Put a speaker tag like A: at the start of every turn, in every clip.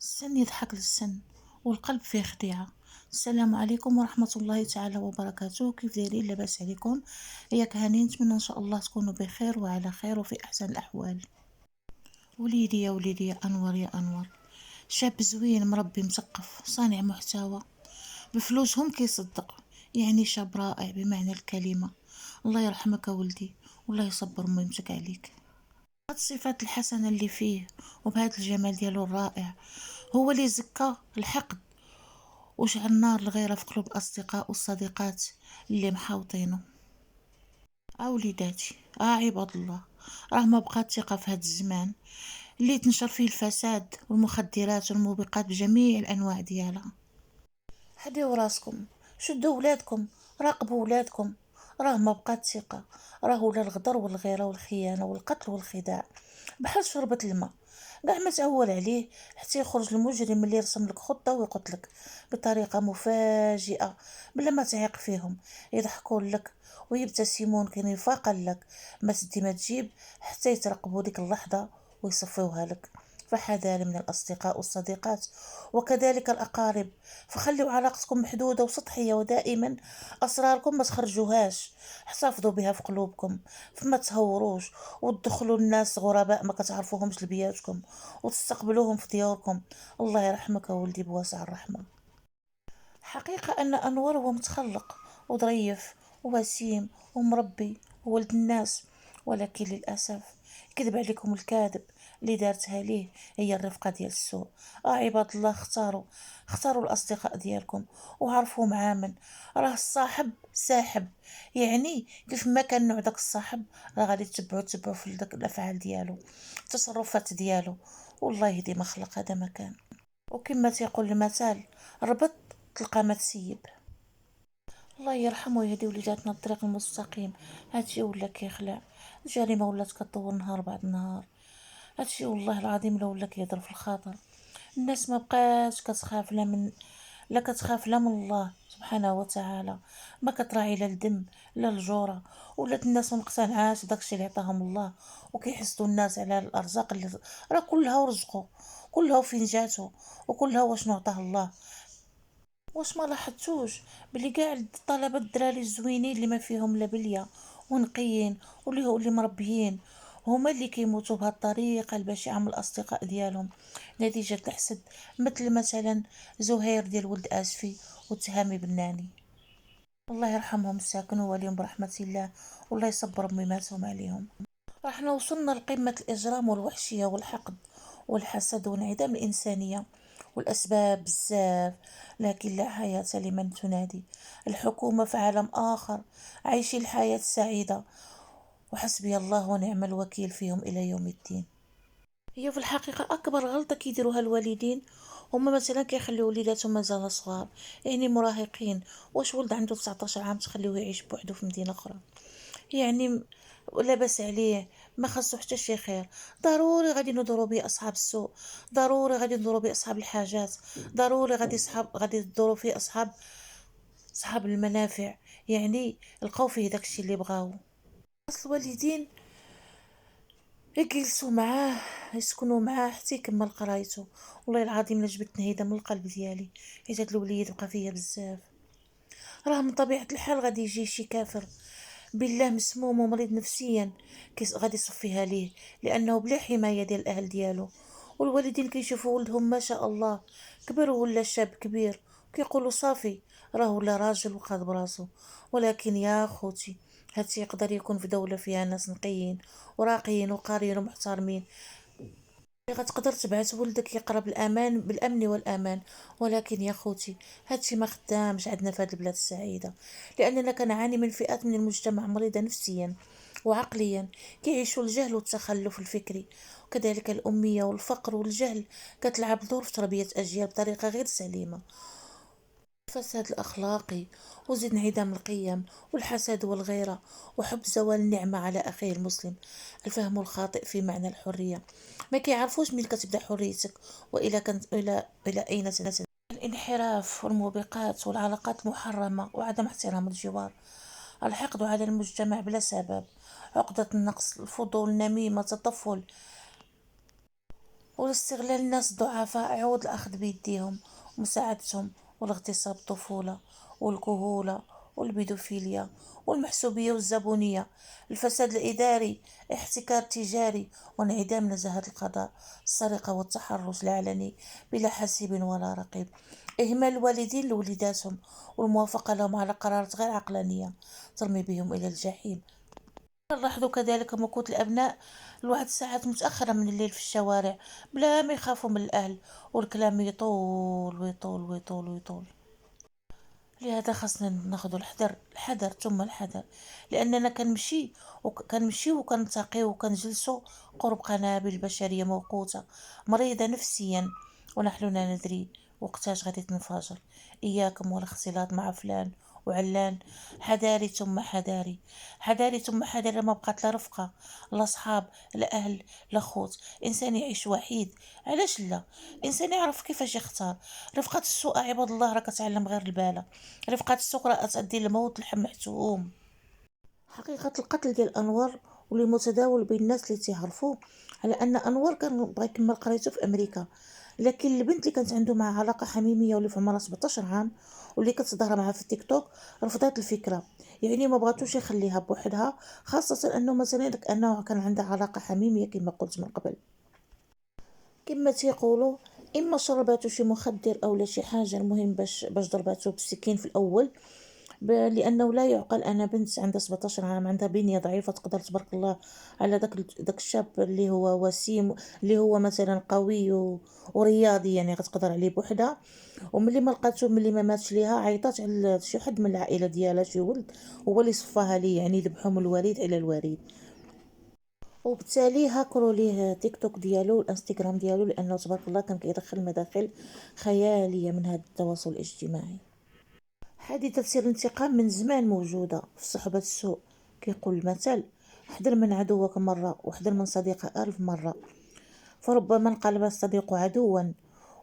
A: السن يضحك للسن والقلب فيه خديعة. السلام عليكم ورحمة الله تعالى وبركاته، كيف دايرين؟ لاباس عليكم؟ ياك هاني؟ نتمنى ان شاء الله تكونوا بخير وعلى خير وفي احسن الاحوال. وليدي يا وليدي يا انور يا انور، شاب زوين مربي مثقف صانع محتوى، بفلوسهم كيصدق، يعني شاب رائع بمعنى الكلمة. الله يرحمك يا ولدي، والله يصبر ميمتك عليك. هاد الصفات الحسنة اللي فيه وبهذا الجمال ديالو الرائع هو اللي زكى الحقد وشعل نار الغيرة في قلوب الأصدقاء والصديقات اللي محاوطينه. وليداتي، عباد الله، راه ما بقات ثقة في هاد الزمان اللي تنشر فيه الفساد والمخدرات والموبقات بجميع الأنواع ديالها. حديو راسكم، شدوا ولادكم، راقبوا ولادكم، راه ما بقات ثقة، راه ولا الغدر والغيرة والخيانة والقتل والخداع بحال شربة الماء. كاع ما تعول عليه حتى يخرج المجرم اللي رسم لك خطة ويقتلك بطريقة مفاجئة بلا ما تعيق فيهم. يضحكون لك ويبتسمون كي نفاقا لك، ما تدي ما تجيب حتى يترقبوا ديك اللحظة ويصفوها لك. فحذار من الأصدقاء والصديقات وكذلك الأقارب، فخلوا علاقتكم محدودة وسطحية، ودائما أسراركم ما تخرجوهاش، احتفظوا بها في قلوبكم، فما تهوروش وتدخلوا الناس غرباء ما كتعرفوهمش لبياتكم وتستقبلوهم في ديوركم. الله يرحمك يا ولدي بواسع الرحمة. حقيقة أن أنور هو متخلق وظريف ووسيم ومربي وولد الناس، ولكن للأسف كذب عليكم الكاذب اللي دارتها ليه هي الرفقة ديال السوء. عباد الله، اختاروا الأصدقاء ديالكم وعرفوا مع من. راه الصاحب ساحب، يعني كيف ما كان نوع داك الصاحب راه غادي تتبعوا في داك الأفعال ديالو، التصرفات ديالو. والله يهدي ما خلق هذا مكان. وكما تيقول المثال، ربط تلقى ما تسيب. الله يرحمه ويهدي وليداتنا الطريق المستقيم. هادشي ولا كيخلع، الجريمة ولات كطول نهار بعد نهار. هادشي والله العظيم لو ولا كيهضر في الخاطر. الناس ما بقاش كتخاف لا كتخاف لا من الله سبحانه وتعالى، ما كتراعي لا الدم لا الجوره. ولات الناس ما مقتنعاش داكشي اللي عطاهم الله، وكيحسدوا الناس على الارزاق اللي راه كلها ورزقه، كلها فين جاتو، وكلها واش نعطاه الله. واش ما لاحظتوش بلي كاع الطلبه الدراري الزوينين اللي ما فيهم لا بليه ونقيين واللي مربيين هما اللي كيموتوا بهذه الطريقه البشعه من الاصدقاء ديالهم نتيجه الحسد، مثلا زهير ديال ولد اسفي وتهامي بناني. الله يرحمهم الساكن ويوليهم برحمه الله، والله يصبر ميماتهم عليهم. راحنا وصلنا لقمة الإجرام والوحشية والحقد والحسد وانعدام الإنسانية، والأسباب بزاف، لكن لا حياة لمن تنادي. الحكومة في عالم آخر عايشين الحياة السعيدة، وحسبي الله ونعم الوكيل فيهم إلى يوم الدين. هي في الحقيقة أكبر غلطة كيديروها الوالدين هما مثلا كيخليو وليداتهم مازال صغار، يعني مراهقين. واش ولد عنده 19 عام تخليوه يعيش بوحدو في مدينة أخرى؟ يعني لاباس عليه، ما خاصو حتى شي خير. ضروري غادي ندورو بيه اصحاب السوء، ضروري غادي ندورو بيه اصحاب الحاجات، ضروري غادي ندورو فيه اصحاب المنافع، يعني لقاو فيه داكشي اللي بغاو. خاص الوالدين يجلسوا معاه، يسكنوا معاه حتى يكمل قرايته. والله العظيم لا جبت نهيده من القلب ديالي، حيت هاد الوليد بقى فيا بزاف. راه من طبيعة الحال غادي يجي شي كافر بالله مسموم ومريض نفسيا غادي يصفيها ليه، لانه بلا حمايه ديال الاهل ديالو. والوالدين كيشوفوا ولدهم ما شاء الله كبر ولا شاب كبير، كيقولوا صافي راه ولا راجل وقاد براسو. ولكن يا خوتي، هادشي يقدر يكون في دولة فيها ناس نقيين وراقيين وقاريين ومحترمين، غتقدر تبعت ولدك يقرا بالامن والامان. ولكن يا خوتي، هادشي ما خدامش عندنا في هاد البلاد السعيده، لاننا كنعاني من فئات من المجتمع مريضه نفسيا وعقليا، كيعيشوا الجهل والتخلف الفكري، وكذلك الاميه والفقر والجهل كتلعب دور في تربيه اجيال بطريقه غير سليمه. الفساد الأخلاقي وزيد انعدام القيم والحسد والغيرة وحب زوال النعمة على أخيه المسلم. الفهم الخاطئ في معنى الحرية، ما كيعرفوش من كتبدا حريتك وإلى كانت إلى أين تنتهي. الانحراف والموبقات والعلاقات المحرمة وعدم احترام الجوار، الحقد على المجتمع بلا سبب، عقدة النقص، الفضول، النميمة، التطفل. والاستغلال الناس الضعفاء عوض الأخذ بيديهم ومساعدتهم، والاغتصاب الطفولة والكهولة والبيدوفيليا والمحسوبية والزبونية، الفساد الإداري، احتكار تجاري، وانعدام نزاهة القضاء، السرقة والتحرش العلني بلا حسيب ولا رقيب، إهمال الوالدين لوليداتهم والموافقة لهم على قرارات غير عقلانية ترمي بهم إلى الجحيم. نلاحظ كذلك مكوث الأبناء لواحد الساعات متأخرة من الليل في الشوارع بلا ما يخافوا من الأهل، والكلام يطول ويطول ويطول ويطول. لهذا خاصنا ناخذ الحذر الحذر ثم الحذر، لأننا كنمشي وكنتقي وكنجلسوا قرب قنابل بشرية موقوتة مريضة نفسيا، ونحن لا ندري وقتاش غادي تنفجر. إياكم والاختلاط مع فلان وعلان، حذاري ثم حذاري، حذاري ثم حذاري. ما بقات لا رفقة لا صحاب لا أهل لا خوت، إنسان يعيش وحيد. علاش لا؟ إنسان يعرف كيفاش يختار. رفقة السوء عباد الله راه كتعلم غير البالة، رفقة السوء راه تؤدي لموت لحم محتوم. حقيقة القتل ديال أنور واللي متداول بين الناس اللي تيعرفوه، على أن أنور كان بغا يكمل قرايته في أمريكا، لكن البنت اللي كانت عنده معها علاقة حميمية واللي في عمرها 17 عام واللي كتظهر معها في التيك توك رفضت الفكرة. يعني ما بغاتوش يخليها بوحدها، خاصة أنه مثلا داك أنه كان عندها علاقة حميمية كما قلت من قبل. كما تيقولوا اما شرباتو شي مخدر او لا شي حاجه، المهم باش ضرباتو بالسكين في الاول. لانه لا يعقل انا بنت عندها 17 عام عندها بنيه ضعيفه تقدر تبارك الله على داك الشاب اللي هو وسيم، اللي هو مثلا قوي ورياضي، يعني غتقدر عليه بوحدها. وملي ما لقاتو، ملي ما ماتش ليها، عيطات على شي حد من العائله ديالها، شي ولد هو اللي صفاها ليه، يعني ذبحهم الوالد على الوالد. وبالتالي هاكروا ليه تيك توك ديالو والانستغرام ديالو، لانه تبارك الله كان كيدخل مداخل خياليه من هذا التواصل الاجتماعي. حادثه سير الانتقام من زمان موجوده في صحبه السوء. كيقول المثل: احذر من عدوك مره واحذر من صديقك 1000 مره. فربما انقلب الصديق عدوا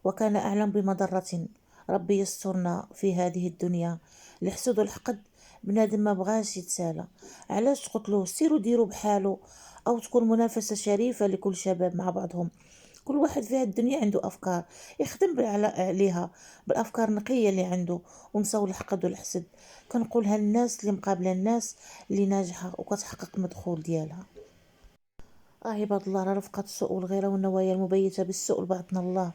A: وكان اعلم بمضرة. ربي يسترنا في هذه الدنيا. الحسد والحقد بنادم ما بغاش يتسالى. علاش تقتلوه؟ سيروا ديروا بحاله، او تكون منافسة شريفة لكل شباب مع بعضهم. كل واحد في هذه الدنيا عنده افكار يخدم عليها بالافكار النقية اللي عنده، ونساو الحقد والحسد. كنقولها للناس اللي مقابله الناس اللي ناجحة وكتحقق المدخول ديالها. عباد الله، راه رفقة السوء والغيرة والنوايا المبيتة بالسوء لبعضنا الله.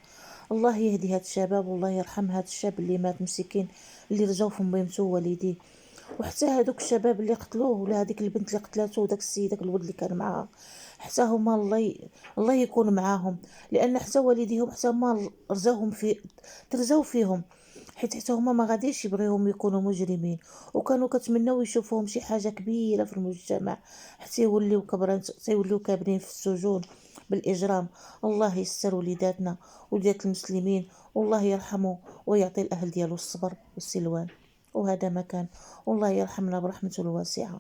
A: الله يهدي هاد الشباب، والله يرحم هاد الشاب اللي مات مسكين، اللي رجاو في ميمتو والديه. وحتى هادوك الشباب اللي قتلوه، ولا هذيك البنت اللي قتلاتو، وداك السيد داك الولد اللي كان معاها، حتى هما الله يكون معاهم. لان حتى والديهم حتى هما ترزاو فيهم، حتى هما ما غاديش يبغيهم يكونوا مجرمين، وكانوا كتمناو يشوفوهم شي حاجه كبيره في المجتمع حتى يوليو كابرين في السجون بالاجرام. الله يستر وليداتنا وليدات المسلمين، والله يرحمه ويعطي الاهل ديالو الصبر والسلوان. وهذا ما كان، والله يرحمنا برحمته الواسعه.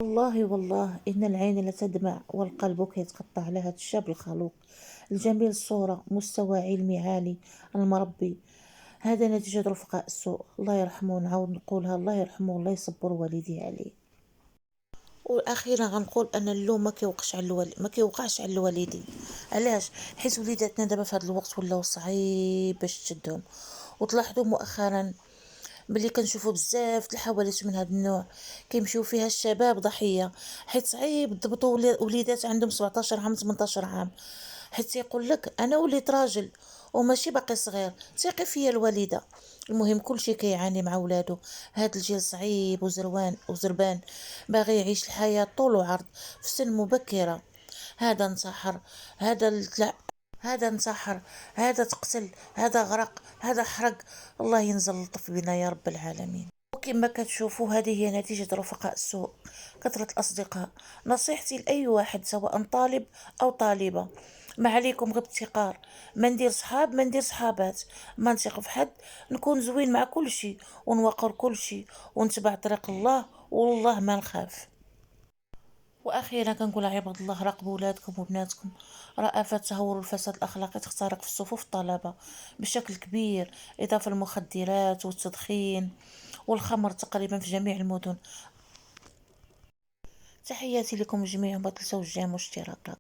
A: والله إن العين لتدمع والقلب كيتقطع على هذا الشاب الخلوق الجميل الصورة، مستوى علمي عالي، المربي. هذا نتيجة رفقاء السوء. الله يرحمه، نعاود نقولها: الله يرحمه والله يصبر والديه عليه. واخيرا غنقول ان اللوم ما كيوقعش على الوالدين. علاش؟ حيت وليداتنا دابا في هذا الوقت ولاو صعيب باش تشدهم. وتلاحظوا مؤخرا بلي كنشوفوا بزاف د الحوادث من هذا النوع كيمشيو فيها الشباب ضحيه، حيت صعيب تضبطوا وليدات عندهم 17 عام 18 عام، حيت يقول لك انا وليت راجل وماشي باقي صغير، ثقي فيا الوالده. المهم كلشي كيعاني مع ولادو. هاد الجيل صعيب وزروان وزربان، باغي يعيش الحياه طول وعرض في سن مبكره. هذا انتحر، هذا انتحر، هذا تقتل، هذا غرق، هذا حرق. الله ينزل لطف بنا يا رب العالمين. وكما كتشوفوا هذه هي نتيجة رفقاء السوء، كثرة الأصدقاء. نصيحتي لأي واحد سواء طالب أو طالبة: ما عليكم غير ابتكار، ما ندير صحاب ما ندير صحابات، ما نثق في حد، نكون زوين مع كل شيء ونوقر كل شيء، ونتبع طريق الله والله ما نخاف. واخيرا كنقول عباد الله: راقبوا ولادكم وبناتكم. راه افات التهور والفساد الاخلاقي تخترق في صفوف الطلبه بشكل كبير، اضافه المخدرات والتدخين والخمر تقريبا في جميع المدن. تحياتي لكم جميعا، ما تنسوش الجيم واشتراك.